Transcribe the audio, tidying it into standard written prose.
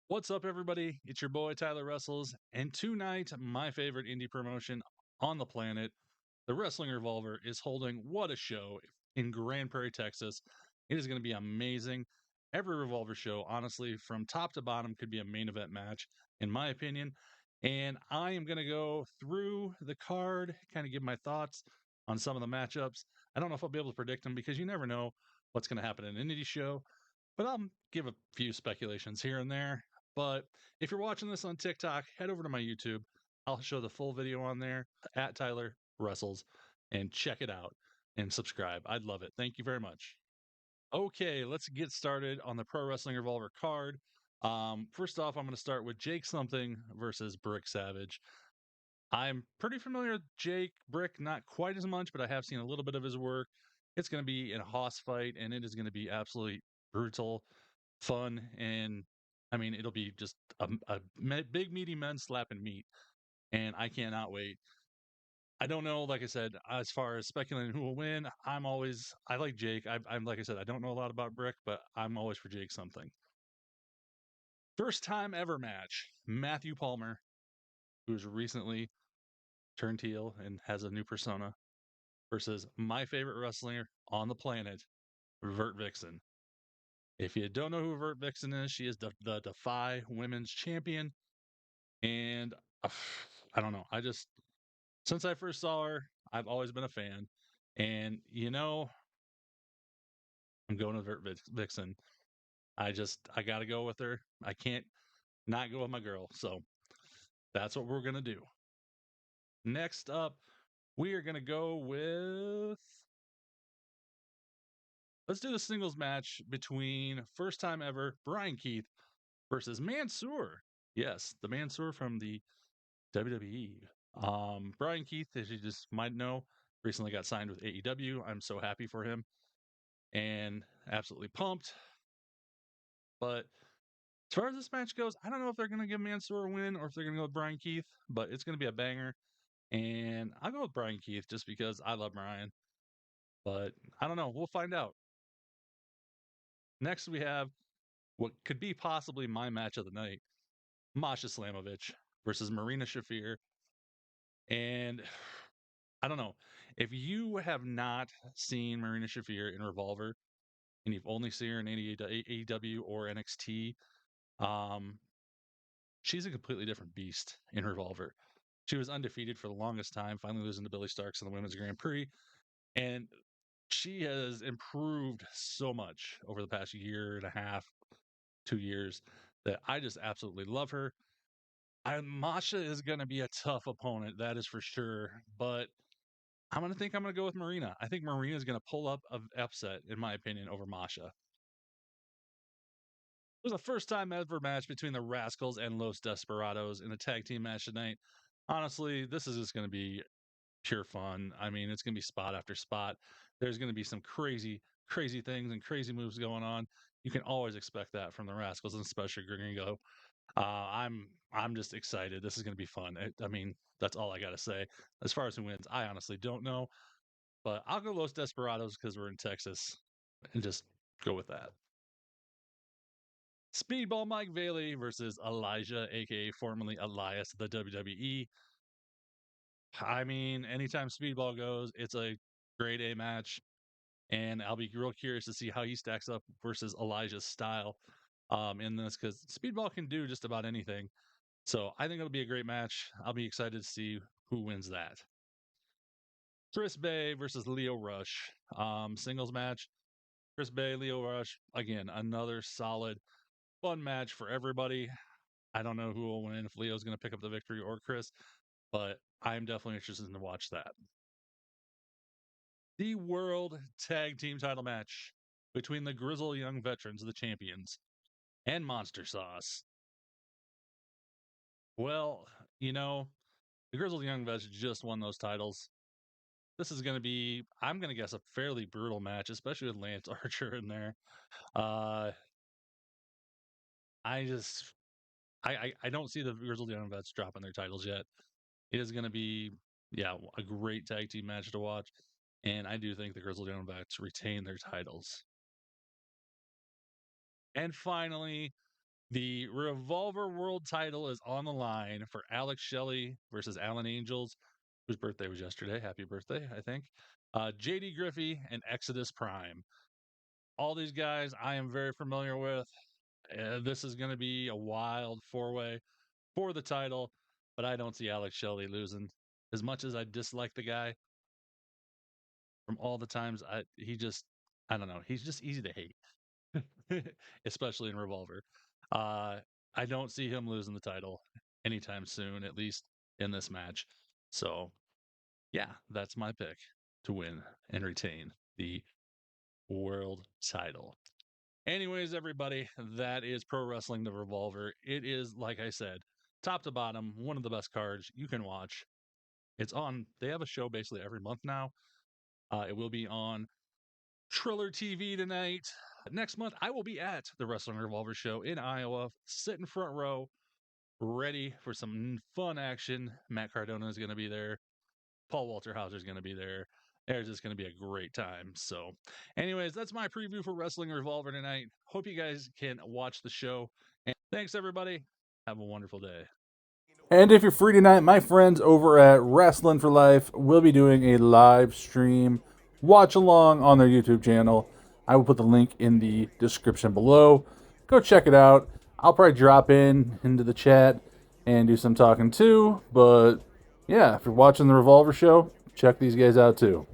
What's up, everybody? It's your boy Tyler Wrestles, and tonight, my favorite indie promotion on the planet, the Wrestling Revolver, is holding What a Show in Grand Prairie, Texas. It is going to be amazing. Every Revolver show, honestly, from top to bottom, could be a main event match, in my opinion. And I am going to go through the card, kind of give my thoughts on some of the matchups. I don't know if I'll be able to predict them because you never know what's going to happen in an indie show, but I'll give a few speculations here and there. But if you're watching this on TikTok, head over to my YouTube. I'll show the full video on there at Tyler Wrestles and check it out and subscribe. I'd love it. Thank you very much. Okay, let's get started on the Pro Wrestling Revolver card. First off, I'm going to start with Jake Something versus Brick Savage. I'm pretty familiar with Jake Brick, not quite as much, but I have seen a little bit of his work. It's going to be in a hoss fight, and it is going to be absolutely brutal, fun, and I mean, it'll be just a big meaty men slapping meat, and I cannot wait. I don't know, like I said, as far as speculating who will win, I like Jake. I'm like I said, I don't know a lot about Brick, but I'm always for Jake Something. First time ever match: Matthew Palmer, who's recently turned heel and has a new persona, versus my favorite wrestler on the planet, Vert Vixen. If you don't know who Vert Vixen is, she is the Defy Women's Champion. And uh, I don't know. Since I first saw her, I've always been a fan. And, I'm going with Vixen. I got to go with her. I can't not go with my girl. So that's what we're going to do. Next up, we are going to go with. Let's do the singles match between first time ever Brian Keith versus Mansoor. Yes, the Mansoor from the WWE. Brian Keith, as you just might know, recently got signed with AEW. I'm so happy for him and absolutely pumped. But as far as this match goes, I don't know if they're going to give Mansoor a win or if they're going to go with Brian Keith, but it's going to be a banger. And I'll go with Brian Keith just because I love Brian. But I don't know. We'll find out. Next, we have what could be possibly my match of the night: Masha Slamovich versus Marina Shafir. And I don't know. If you have not seen Marina Shafir in Revolver and you've only seen her in AEW or NXT, um, she's a completely different beast in Revolver. She was undefeated for the longest time, finally losing to Billy Starks in the Women's Grand Prix. And she has improved so much over the past year and a half, 2 years, that I just absolutely love her. Masha is going to be a tough opponent, that is for sure. But I'm gonna go with Marina. I think Marina is gonna pull up a upset, in my opinion, over Masha. It was a first time ever match between the Rascals and Los Desperados in a tag team match tonight. Honestly, this is just gonna be pure fun. I mean, it's gonna be spot after spot. There's gonna be some crazy, crazy things and crazy moves going on. You can always expect that from the Rascals, and especially Gringo. I'm just excited. This is gonna be fun. I mean, that's all I gotta say. As far as who wins, I honestly don't know. But I'll go Los Desperados because we're in Texas and just go with that. Speedball Mike Bailey versus Elijah, aka formerly Elias, the WWE. I mean, anytime Speedball goes, it's a grade A match, and I'll be real curious to see how he stacks up versus Elijah's style in this because Speedball can do just about anything. So I think it'll be a great match. I'll be excited to see who wins that. Chris Bay versus Leo Rush, singles match. Chris Bay, Leo Rush, again, another solid, fun match for everybody. I don't know who will win, if Leo's going to pick up the victory or Chris, but I'm definitely interested in to watch that. The World Tag Team title match between the Grizzle Young Veterans, the champions, and Monster Sauce. Well, you know, the Grizzled Young Vets just won those titles. This is going to be, I'm going to guess, a fairly brutal match, especially with Lance Archer in there. Uh, I just I don't see the Grizzled Young Vets dropping their titles yet. It is going to be, yeah, a great tag team match to watch. And I do think the Grizzled Young Vets retain their titles. And finally, The Revolver World title is on the line for Alex Shelley versus Alan Angels, whose birthday was yesterday. Happy birthday, I think. JD Griffey and Exodus Prime. All these guys I am very familiar with. This is going to be a wild four-way for the title, but I don't see Alex Shelley losing. As much as I dislike the guy, from all the times I don't know, he's just easy to hate. Especially in Revolver. Uh, I don't see him losing the title anytime soon, at least in this match. So, yeah, that's my pick to win and retain the world title. Anyways, everybody, that is Pro Wrestling the Revolver. It is, like I said, top to bottom, one of the best cards you can watch. It's on, they have a show basically every month now. It will be on Triller TV tonight. Next month, I will be at the Wrestling Revolver show in Iowa, sitting front row, ready for some fun action. Matt Cardona is going to be there. Paul Walter Hauser is going to be there. There's just going to be a great time. So, anyways, that's my preview for Wrestling Revolver tonight. Hope you guys can watch the show. And thanks, everybody. Have a wonderful day. And if you're free tonight, my friends over at Wrestling for Life will be doing a live stream watch along on their YouTube channel. I will put the link in the description below. Go check it out. I'll probably drop into the chat and do some talking too. But yeah, if you're watching the Revolver show, check these guys out too.